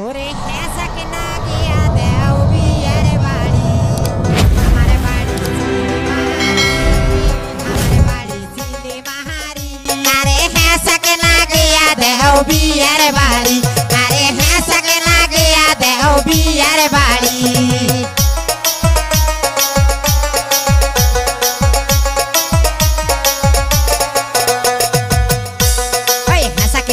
ओरे ऐसा के ना गया देव भी अरे बाड़ी हमारे बाड़ी सीधे महारी अरे ऐसा के ना गया देव भी अरे बाड़ी अरे ऐसा के ना गया देव भी अरे बाड़ी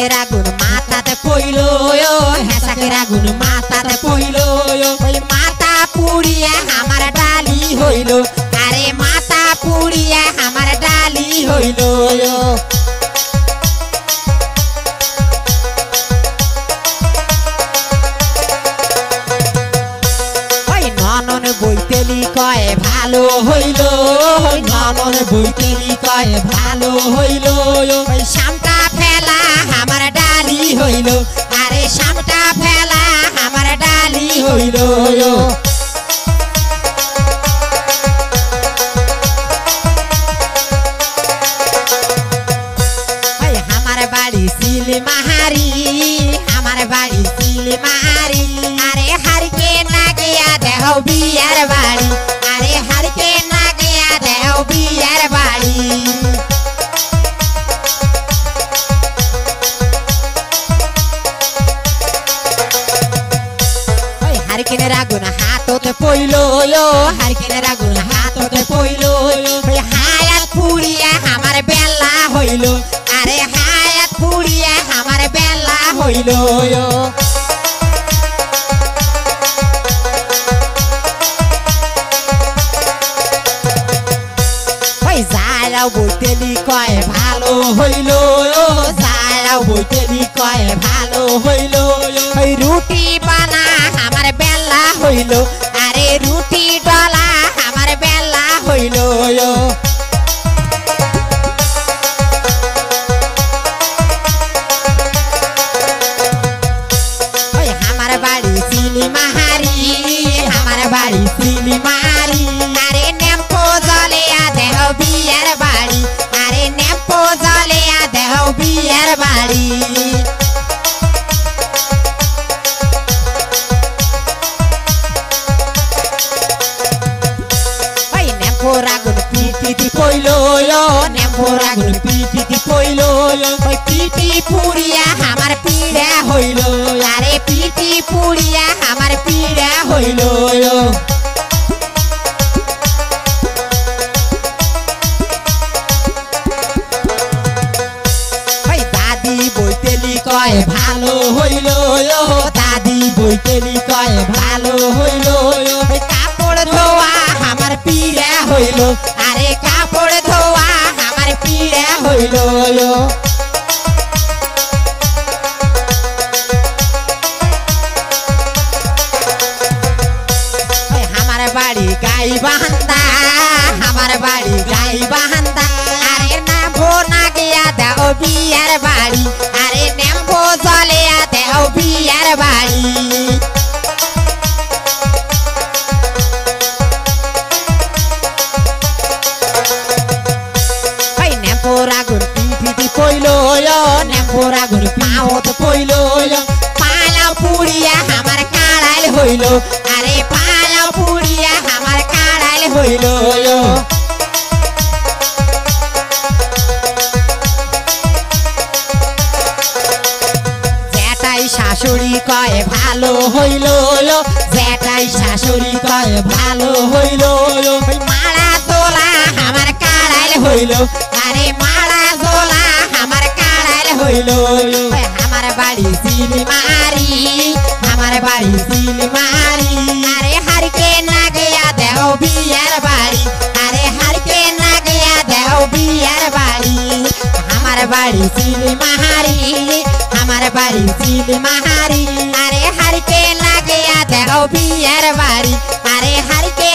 ragun mata te poilo yo hesa ke ragun mata te poilo yo oi mata puriya hamara dali hoilo are mata puriya hamara dali hoilo yo oi nanon boiteli koy bhalo hoilo oi nanon boiteli koy bhalo hoilo yo oi shamta phela हमारा डाली होइलो अरे शामटा फैला हमारा डाली होइलो यो हमारे बाड़ी सीली महारी हमारे बाड़ी सीली महारी अरे हर के ना गया देहो बियार बाड़ी अरे हर के ना गया देहो बियार बाड़ी हर के रागुन हाथों ते पोइलो यो हर के रागुन हाथों ते पोइलो यो हायत पूरिया हमारे बेला होइलो अरे हायत पूरिया हमारे बेला होइलो यो ओए जालाओ बोइतेली कय भालो होइलो यो जालाओ बोइतेली कय भालो होइलो यो ओए रोटी बना हमारे बेला होइलो अरे रोटी डला हमारे बेला होइलो यो ओए हमारे बाड़ी सीली महारी हमारे बाड़ी सीली महारी अरे नेम्पो जले आधे हो बियार बाड़ी अरे नेम्पो जले आधे हो बियार बाड़ी ragun piti di poilo yo nempo ragun piti di poilo yo oi piti puriya hamar pida hoilo are piti puriya hamar pida hoilo yo oi dadi boiteli koy bhalo hoilo yo dadi boiteli koy bhalo hoilo yo oi kapod dhowa hamar pida होइलो अरे कापड़ धोआ हमारे पीड़ा होइलो यो हमारे बाड़ी गाय बहंदा हमारे बाड़ी गाय बहंदा अरे नेम्बो ना गया दे बियार बाड़ी अरे नेम्बो जले आते ओ बियार बाड़ी ragun piti di poilo yo nempo ragun pao te poilo yo pala puriya hamar kadal hoilo are pala puriya hamar kadal hoilo yo jetai shashuri koy bhalo hoilo yo jetai shashuri koy bhalo hoilo yo mala tola hamar kadal hoilo अरे माला जोला हमारे काड़ल होइलो यो हमारे बाड़ी सीली मारी हमारे बाड़ी सीली मारी अरे हर के ना गया देव बियार बाड़ी अरे हर के ना गया देव बियार बाड़ी हमारे बाड़ी सीली मारी हमारे बाड़ी सीली मारी अरे हर के ना गया देव बियार बाड़ी अरे हर के